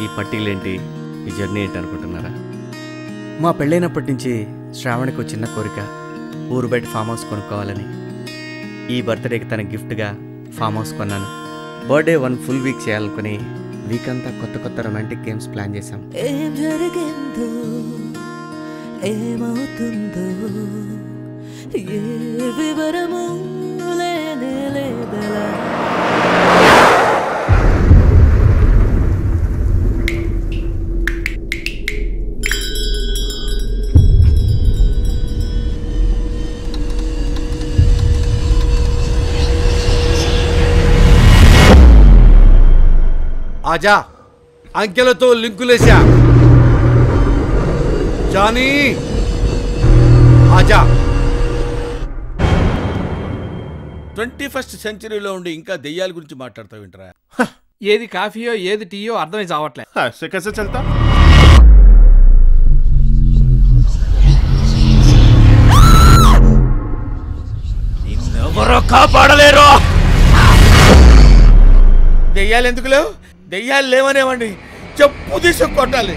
ఈ పట్టీలేంటి, ఈ జర్నీ ఏంటి అనుకుంటున్నారా? మా పెళ్ళైనప్పటి నుంచి శ్రావణికి ఒక చిన్న కోరిక, ఊరు బయట ఫామ్ హౌస్ కొనుక్కోవాలని. ఈ బర్త్డేకి తన గిఫ్ట్గా ఫామ్ హౌస్ కొన్నాను. బర్త్డే 1 ఫుల్ వీక్ చేయాలనుకుని వీక్ అంతా కొత్త కొత్త రొమాంటిక్ గేమ్స్ ప్లాన్ చేశాం. ఏం జరిగిందో ఏమవుతుందో ఏ వివరము లేనే లేదలా. ఆజా, అంకెలతో లింకులేసా. జానీ ఆజా. 21st సెంచరీలో ఉండి ఇంకా దెయ్యాల గురించి మాట్లాడతావు ఏంట్రా? ఏది కాఫీయో ఏది టీయో అర్థమై చావట్లే. చల్తా నిన్నెవరో కాపాడలేరు. దెయ్యాలు ఎందుకు లేవు? దెయ్యాలు లేవనేవండి, చెప్పు తీసు కొట్టాలి.